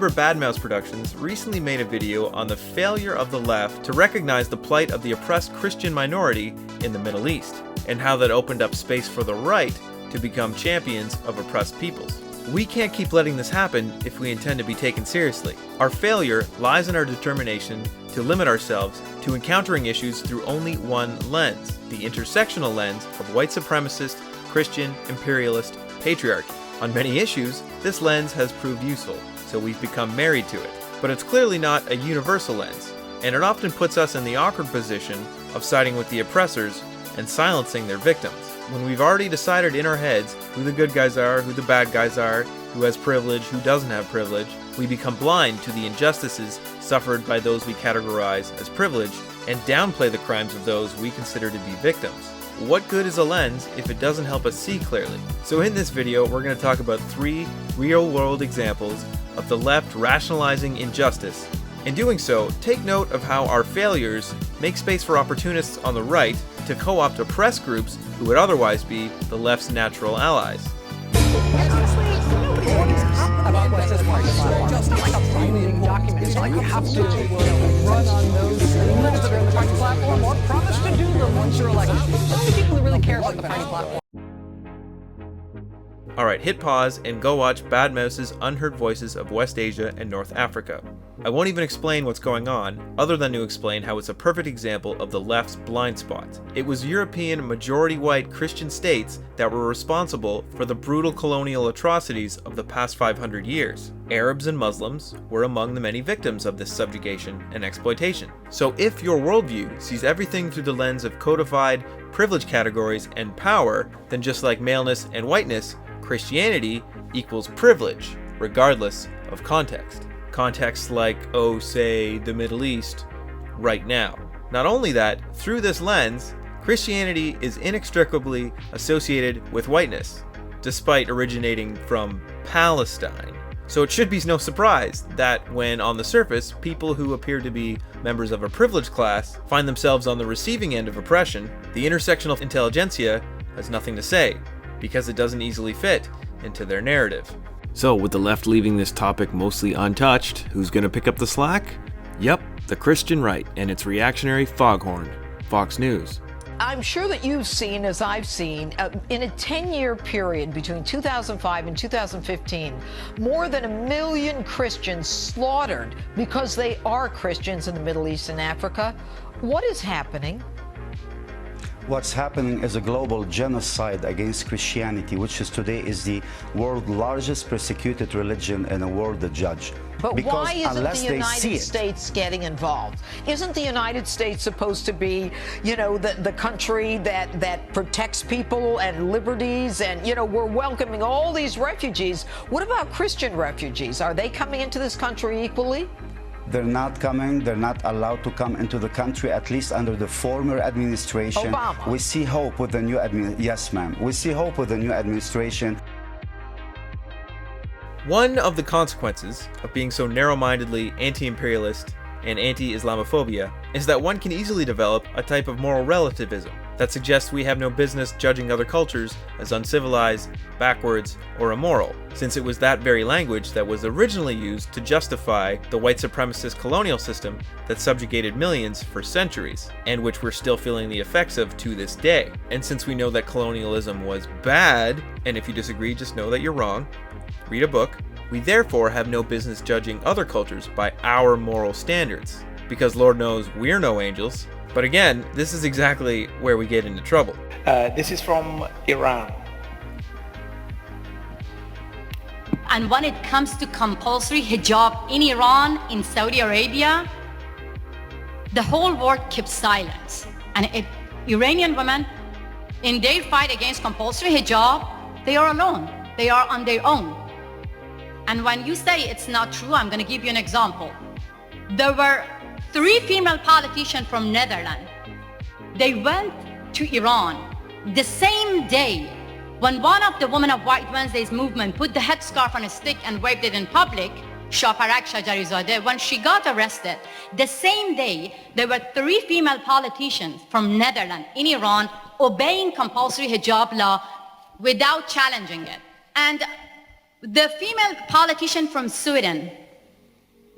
YouTuber Badmouse Productions recently made a video on the failure of the left to recognize the plight of the oppressed Christian minority in the Middle East, and how that opened up space for the right to become champions of oppressed peoples. We can't keep letting this happen if we intend to be taken seriously. Our failure lies in our determination to limit ourselves to encountering issues through only one lens, the intersectional lens of white supremacist, Christian, imperialist, patriarchy. On many issues, this lens has proved useful, so we've become married to it. But it's clearly not a universal lens, and it often puts us in the awkward position of siding with the oppressors and silencing their victims. When we've already decided in our heads who the good guys are, who the bad guys are, who has privilege, who doesn't have privilege, we become blind to the injustices suffered by those we categorize as privileged and downplay the crimes of those we consider to be victims. What good is a lens if it doesn't help us see clearly? So in this video, we're going to talk about 3 real-world examples of the left rationalizing injustice. In doing so, take note of how our failures make space for opportunists on the right to co-opt oppressed groups who would otherwise be the left's natural allies. Alright, hit pause and go watch Badmouse's Unheard Voices of West Asia and North Africa. I won't even explain what's going on, other than to explain how it's a perfect example of the left's blind spot. It was European majority-white Christian states that were responsible for the brutal colonial atrocities of the past 500 years. Arabs and Muslims were among the many victims of this subjugation and exploitation. So if your worldview sees everything through the lens of codified privilege categories and power, then just like maleness and whiteness, Christianity equals privilege, regardless of context. Contexts like, oh, say, the Middle East, right now. Not only that, through this lens, Christianity is inextricably associated with whiteness, despite originating from Palestine. So it should be no surprise that when, on the surface, people who appear to be members of a privileged class find themselves on the receiving end of oppression, the intersectional intelligentsia has nothing to say, because it doesn't easily fit into their narrative. So, with the left leaving this topic mostly untouched, who's gonna pick up the slack? Yep, the Christian right and its reactionary foghorn, Fox News. I'm sure that you've seen, as I've seen, in a 10-year period between 2005 and 2015, more than 1 million Christians slaughtered because they are Christians in the Middle East and Africa. What is happening? What's happening is a global genocide against Christianity, which is today is the world's largest persecuted religion in a world to judge. But because why isn't unless the they United see States getting involved? Isn't the United States supposed to be, the country that protects people and liberties? And, we're welcoming all these refugees. What about Christian refugees? Are they coming into this country equally? They're not coming. They're not allowed to come into the country, at least under the former administration. Obama. We see hope with the new administration. Yes, ma'am. We see hope with the new administration. One of the consequences of being so narrow-mindedly anti-imperialist and anti-Islamophobia is that one can easily develop a type of moral relativism that suggests we have no business judging other cultures as uncivilized, backwards, or immoral, since it was that very language that was originally used to justify the white supremacist colonial system that subjugated millions for centuries, and which we're still feeling the effects of to this day. And since we know that colonialism was bad, and if you disagree, just know that you're wrong, read a book, we therefore have no business judging other cultures by our moral standards, because Lord knows we're no angels. But again, this is exactly where we get into trouble. This is from Iran. And when it comes to compulsory hijab in Iran, in Saudi Arabia, the whole world keeps silence. And Iranian women, in their fight against compulsory hijab, they are alone. They are on their own. And when you say it's not true, I'm going to give you an example. There were 3 female politicians from Netherlands. They went to Iran the same day when one of the women of White Wednesday's movement put the headscarf on a stick and waved it in public, Shaparak Shajarizadeh, when she got arrested, the same day there were 3 female politicians from Netherlands in Iran obeying compulsory hijab law without challenging it. And the female politician from Sweden,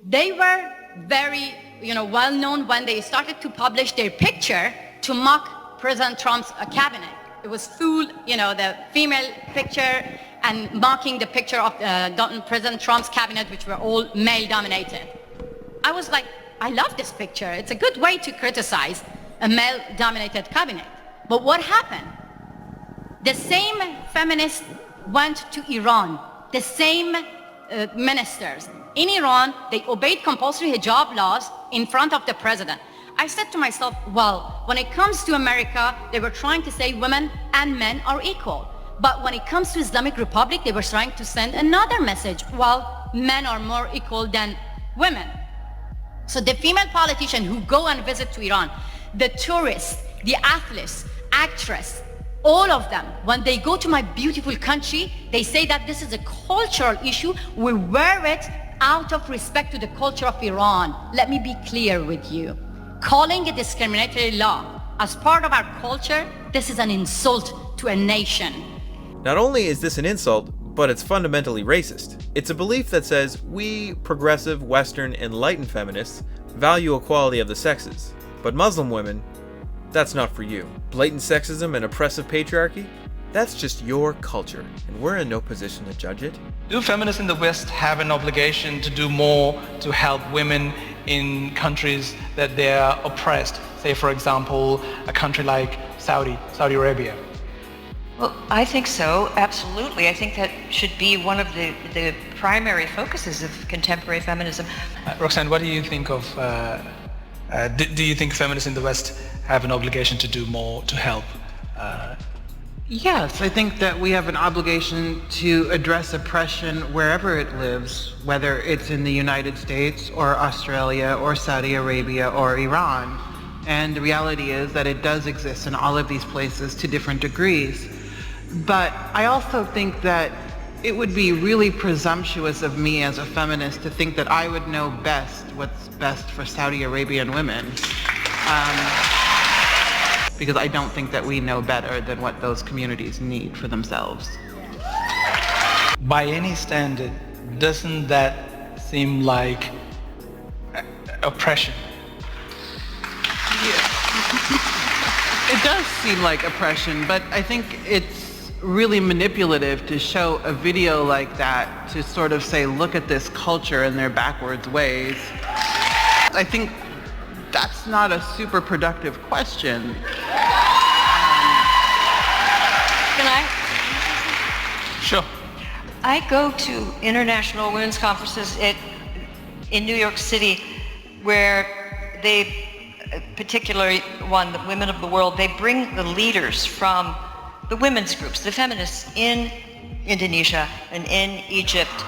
They were very, well known when they started to publish their picture to mock President Trump's cabinet. It was full, the female picture and mocking the picture of President Trump's cabinet, which were all male-dominated. I was like, I love this picture. It's a good way to criticize a male-dominated cabinet. But what happened? The same feminists went to Iran, the same ministers. In Iran, they obeyed compulsory hijab laws in front of the president. I said to myself, well, when it comes to America, they were trying to say women and men are equal. But when it comes to Islamic Republic, they were trying to send another message. Well, men are more equal than women. So the female politicians who go and visit to Iran, the tourists, the athletes, actress, all of them, when they go to my beautiful country, they say that this is a cultural issue. We wear it out of respect to the culture of Iran. Let me be clear with you. Calling a discriminatory law as part of our culture, this is an insult to a nation. Not only is this an insult, but it's fundamentally racist. It's a belief that says we, progressive, Western, enlightened feminists, value equality of the sexes. But Muslim women, that's not for you. Blatant sexism and oppressive patriarchy? That's just your culture, and we're in no position to judge it. Do feminists in the West have an obligation to do more to help women in countries that they are oppressed? Say, for example, a country like Saudi Arabia. Well, I think so, absolutely. I think that should be one of the primary focuses of contemporary feminism. Roxanne, what do you think of, do you think feminists in the West have an obligation to do more to help? Yes, I think that we have an obligation to address oppression wherever it lives, whether it's in the United States or Australia or Saudi Arabia or Iran. And the reality is that it does exist in all of these places to different degrees. But I also think that it would be really presumptuous of me as a feminist to think that I would know best what's best for Saudi Arabian women. Because I don't think that we know better than what those communities need for themselves. By any standard, doesn't that seem like oppression? It does seem like oppression, but I think it's really manipulative to show a video like that to sort of say, look at this culture and their backwards ways. I think that's not a super productive question. Can I? Sure. I go to international women's conferences in New York City where they, particularly one, the Women of the World, they bring the leaders from the women's groups, the feminists in Indonesia and in Egypt,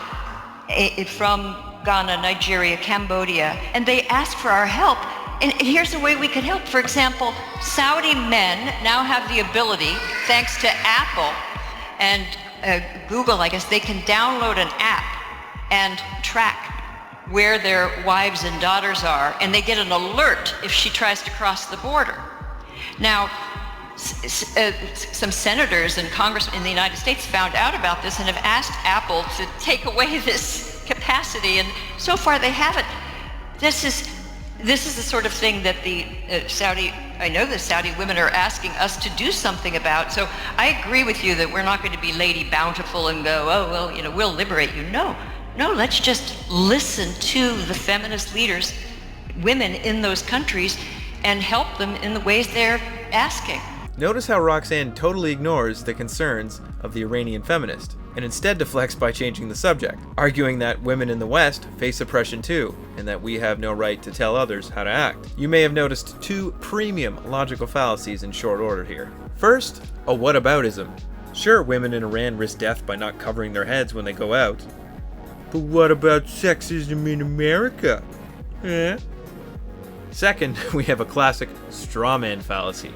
from Ghana, Nigeria, Cambodia, and they ask for our help. And here's a way we could help. For example, Saudi men now have the ability, thanks to Apple and Google, I guess, they can download an app and track where their wives and daughters are, and they get an alert if she tries to cross the border. Now, some senators and congressmen in the United States found out about this and have asked Apple to take away this capacity, and so far they haven't. This is the sort of thing that I know the Saudi women are asking us to do something about. So I agree with you that we're not going to be Lady Bountiful and go, oh, well, we'll liberate you. No, let's just listen to the feminist leaders, women in those countries, and help them in the ways they're asking. Notice how Roxanne totally ignores the concerns of the Iranian feminist, and instead deflects by changing the subject, arguing that women in the West face oppression too, and that we have no right to tell others how to act. You may have noticed two premium logical fallacies in short order here. First, a whataboutism. Sure, women in Iran risk death by not covering their heads when they go out. But what about sexism in America? Second, we have a classic straw man fallacy.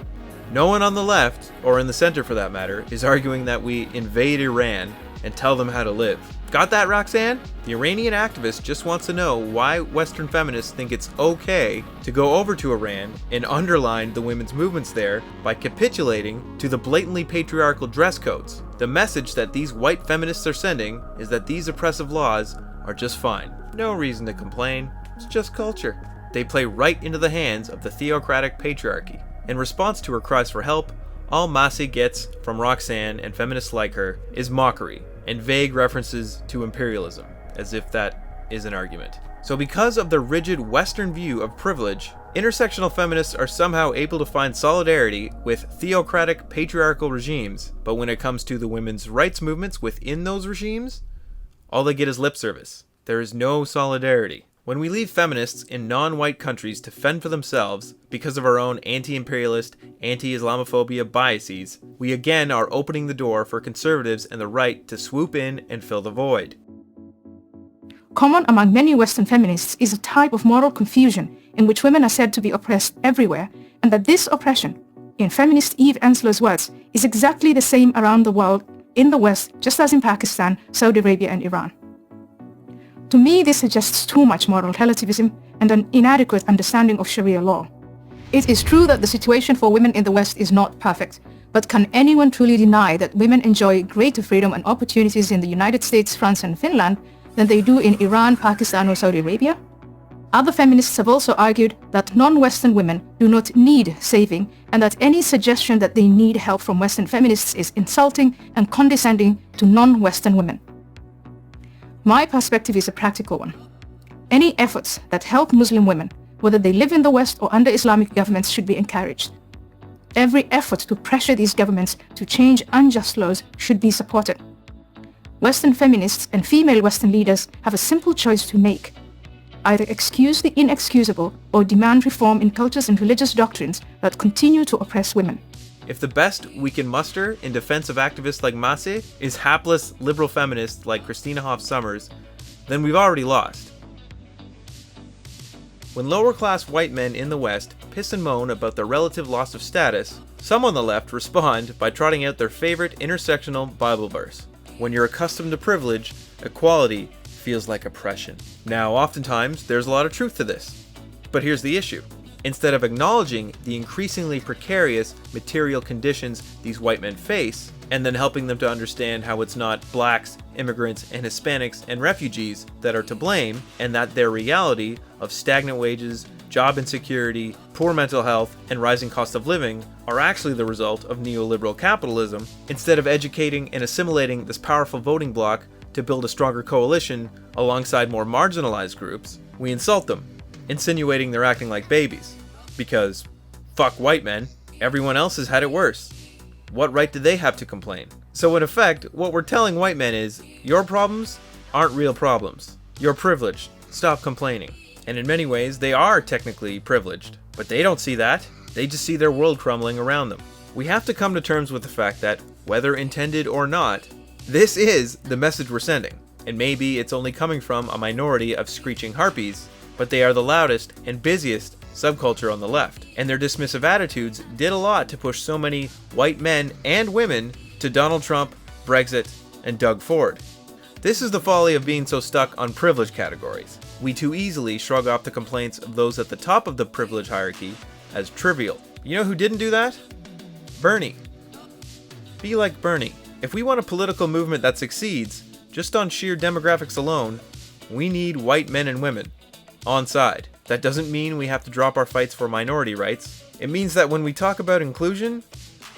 No one on the left, or in the center for that matter, is arguing that we invade Iran and tell them how to live. Got that, Roxanne? The Iranian activist just wants to know why Western feminists think it's okay to go over to Iran and underline the women's movements there by capitulating to the blatantly patriarchal dress codes. The message that these white feminists are sending is that these oppressive laws are just fine. No reason to complain. It's just culture. They play right into the hands of the theocratic patriarchy. In response to her cries for help, all Masih gets from Roxanne and feminists like her is mockery and vague references to imperialism, as if that is an argument. So because of the rigid Western view of privilege, intersectional feminists are somehow able to find solidarity with theocratic patriarchal regimes, but when it comes to the women's rights movements within those regimes, all they get is lip service. There is no solidarity. When we leave feminists in non-white countries to fend for themselves because of our own anti-imperialist, anti-Islamophobia biases, we again are opening the door for conservatives and the right to swoop in and fill the void. Common among many Western feminists is a type of moral confusion in which women are said to be oppressed everywhere, and that this oppression, in feminist Eve Ensler's words, is exactly the same around the world, in the West, just as in Pakistan, Saudi Arabia and Iran. To me, this suggests too much moral relativism and an inadequate understanding of Sharia law. It is true that the situation for women in the West is not perfect, but can anyone truly deny that women enjoy greater freedom and opportunities in the United States, France and Finland than they do in Iran, Pakistan or Saudi Arabia? Other feminists have also argued that non-Western women do not need saving, and that any suggestion that they need help from Western feminists is insulting and condescending to non-Western women. My perspective is a practical one. Any efforts that help Muslim women, whether they live in the West or under Islamic governments, should be encouraged. Every effort to pressure these governments to change unjust laws should be supported. Western feminists and female Western leaders have a simple choice to make. Either excuse the inexcusable or demand reform in cultures and religious doctrines that continue to oppress women. If the best we can muster in defense of activists like Masih is hapless liberal feminists like Christina Hoff Sommers, then we've already lost. When lower-class white men in the West piss and moan about their relative loss of status, some on the left respond by trotting out their favorite intersectional Bible verse. When you're accustomed to privilege, equality feels like oppression. Now, oftentimes, there's a lot of truth to this. But here's the issue. Instead of acknowledging the increasingly precarious material conditions these white men face, and then helping them to understand how it's not blacks, immigrants, and Hispanics and refugees that are to blame, and that their reality of stagnant wages, job insecurity, poor mental health, and rising cost of living are actually the result of neoliberal capitalism, instead of educating and assimilating this powerful voting bloc to build a stronger coalition alongside more marginalized groups, we insult them, insinuating they're acting like babies. Because, fuck white men, everyone else has had it worse. What right do they have to complain? So in effect, what we're telling white men is, your problems aren't real problems. You're privileged. Stop complaining. And in many ways, they are technically privileged. But they don't see that. They just see their world crumbling around them. We have to come to terms with the fact that, whether intended or not, this is the message we're sending. And maybe it's only coming from a minority of screeching harpies, but they are the loudest and busiest subculture on the left, and their dismissive attitudes did a lot to push so many white men and women to Donald Trump, Brexit, and Doug Ford. This is the folly of being so stuck on privilege categories. We too easily shrug off the complaints of those at the top of the privilege hierarchy as trivial. You know who didn't do that? Bernie. Be like Bernie. If we want a political movement that succeeds, just on sheer demographics alone, we need white men and women on side. That doesn't mean we have to drop our fights for minority rights. It means that when we talk about inclusion,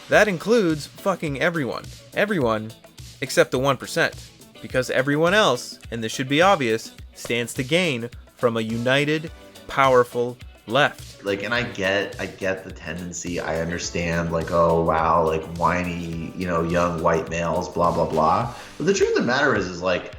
that includes fucking everyone. Everyone except the 1%. Because everyone else, and this should be obvious, stands to gain from a united, powerful left. Like, and I get the tendency, I understand, like, oh wow, like whiny, young white males, blah, blah, blah. But the truth of the matter is like,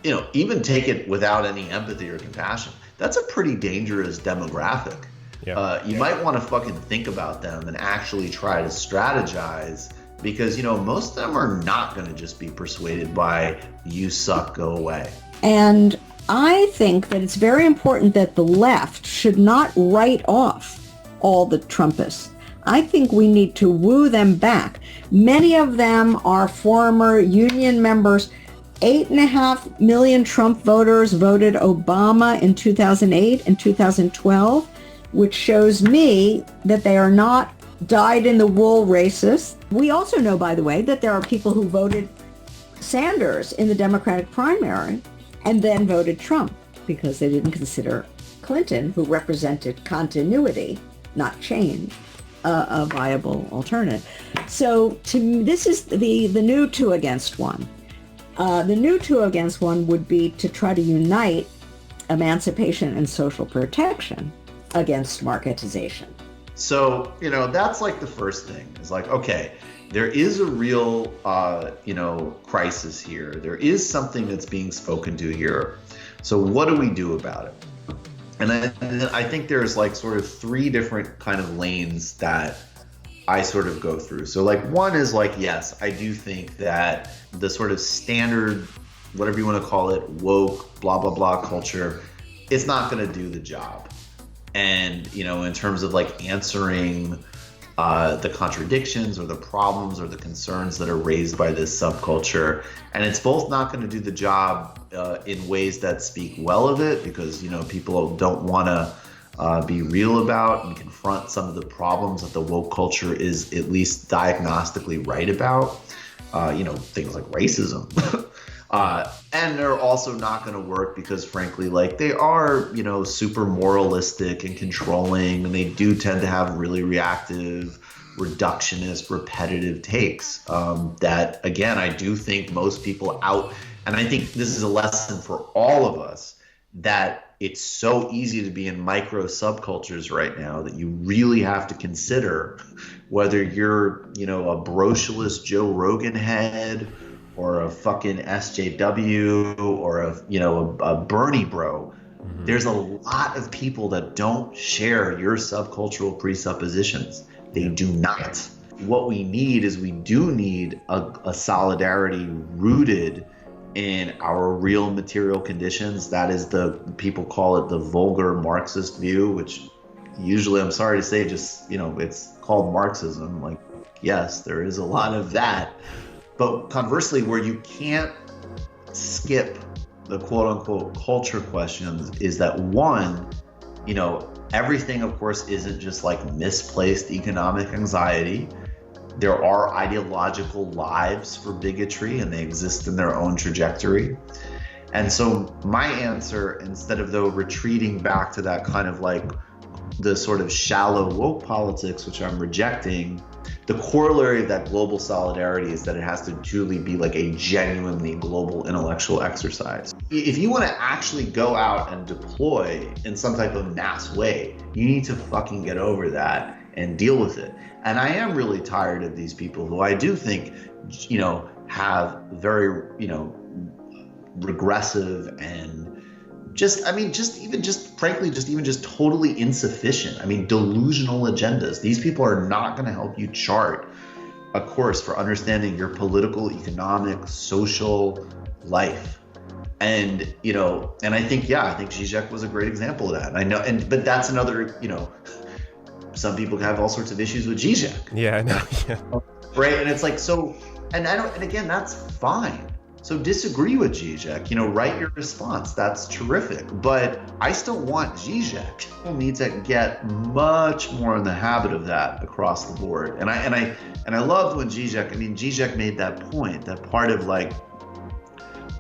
even take it without any empathy or compassion. That's a pretty dangerous demographic. Yeah. You might want to fucking think about them and actually try to strategize, because, most of them are not going to just be persuaded by "you suck, go away." And I think that it's very important that the left should not write off all the Trumpists. I think we need to woo them back. Many of them are former union members. 8.5 million Trump voters voted Obama in 2008 and 2012, which shows me that they are not dyed-in-the-wool racists. We also know, by the way, that there are people who voted Sanders in the Democratic primary and then voted Trump because they didn't consider Clinton, who represented continuity, not change, a viable alternative. So to me, this is the new 2 against 1. The new 2 against 1 would be to try to unite emancipation and social protection against marketization. So, that's like the first thing. It's like, okay, there is a real, crisis here. There is something that's being spoken to here. So what do we do about it? And I think there's like sort of 3 different kind of lanes that I sort of go through. So like one is like, yes, I do think that the sort of standard, whatever you want to call it, woke, blah, blah, blah culture, it's not going to do the job. And, in terms of like answering the contradictions or the problems or the concerns that are raised by this subculture. And it's both not going to do the job in ways that speak well of it because, people don't want to be real about and confront some of the problems that the woke culture is at least diagnostically right about, things like racism. And they're also not going to work because, frankly, like they are, super moralistic and controlling, and they do tend to have really reactive, reductionist, repetitive takes that, again, I do think most people out. And I think this is a lesson for all of us that it's so easy to be in micro subcultures right now that you really have to consider whether you're, a brocialist Joe Rogan head or a fucking SJW or a Bernie bro. Mm-hmm. There's a lot of people that don't share your subcultural presuppositions. They do not. What we need is we do need a solidarity rooted in our real material conditions. That is people call it the vulgar Marxist view, which usually, I'm sorry to say, just, it's called Marxism. Like, yes, there is a lot of that. But conversely, where you can't skip the quote unquote culture questions is that one, everything of course isn't just like misplaced economic anxiety. There are ideological lives for bigotry and they exist in their own trajectory. And so my answer, instead of though retreating back to that kind of like the sort of shallow woke politics, which I'm rejecting, the corollary of that global solidarity is that it has to truly be like a genuinely global intellectual exercise. If you want to actually go out and deploy in some type of mass way, you need to fucking get over that and deal with it. And I am really tired of these people who I do think, have very, regressive and frankly, totally insufficient. Delusional agendas. These people are not going to help you chart a course for understanding your political, economic, social life. And, and I think Zizek was a great example of that. And I know, but that's another, some people have all sorts of issues with Zizek. Yeah, I know. Yeah. Right. And it's like, so, and again, that's fine. So disagree with Zizek, write your response. That's terrific. But I still want Zizek. People need to get much more in the habit of that across the board. And I loved when Zizek made that point, that part of like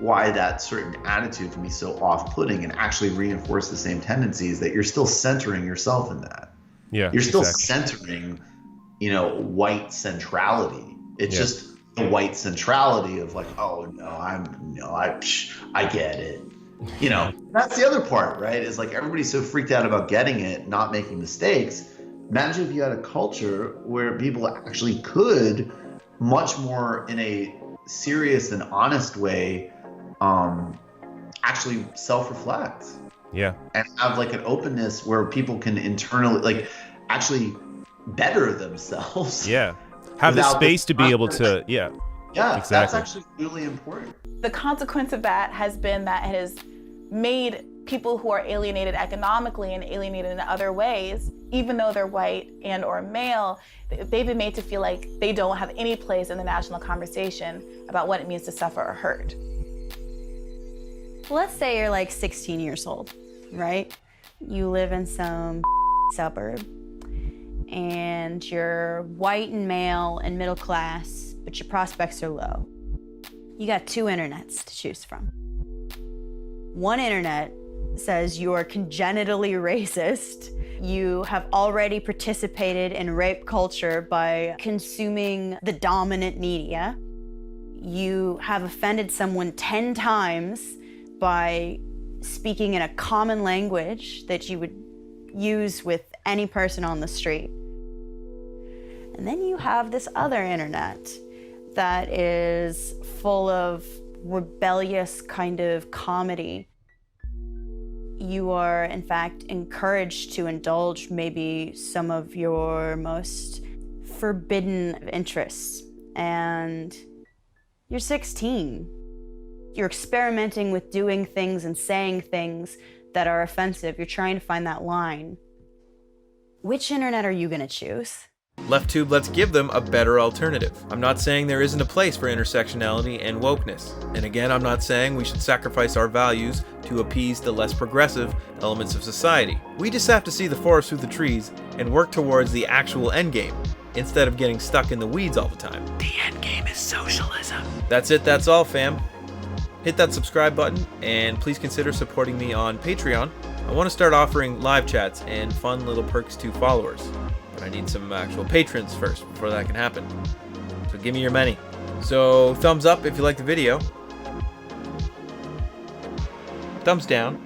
why that certain attitude can be so off-putting and actually reinforce the same tendencies, that you're still centering yourself in that. Yeah. You're still centering, white centrality. It's just the white centrality of like, oh no, I get it. That's the other part, right? Is like everybody's so freaked out about getting it, not making mistakes. Imagine if you had a culture where people actually could much more in a serious and honest way, actually self-reflect. Yeah. And have like an openness where people can internally like actually better themselves. Yeah. Have the space to be able to, yeah, exactly. That's actually really important. The consequence of that has been that it has made people who are alienated economically and alienated in other ways, even though they're white and or male, they've been made to feel like they don't have any place in the national conversation about what it means to suffer or hurt. Let's say you're like 16 years old, right? You live in some suburb, and you're white and male and middle class, but your prospects are low. You got 2 internets to choose from. One internet says you are congenitally racist. You have already participated in rape culture by consuming the dominant media. You have offended someone 10 times by speaking in a common language that you would use with any person on the street. And then you have this other internet that is full of rebellious kind of comedy. You are, in fact, encouraged to indulge maybe some of your most forbidden interests. And you're 16. You're experimenting with doing things and saying things that are offensive. You're trying to find that line. Which internet are you going to choose? LeftTube lets give them a better alternative. I'm not saying there isn't a place for intersectionality and wokeness. And again, I'm not saying we should sacrifice our values to appease the less progressive elements of society. We just have to see the forest through the trees and work towards the actual endgame, instead of getting stuck in the weeds all the time. The endgame is socialism. That's it, that's all, fam. Hit that subscribe button, and please consider supporting me on Patreon. I want to start offering live chats and fun little perks to followers. But I need some actual patrons first before that can happen. So give me your money. So thumbs up if you like the video. Thumbs down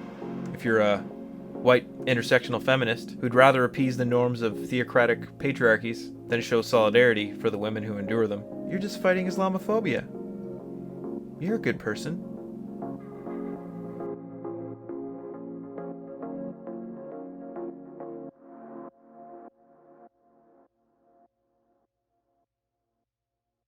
if you're a white intersectional feminist who'd rather appease the norms of theocratic patriarchies than show solidarity for the women who endure them. You're just fighting Islamophobia. You're a good person.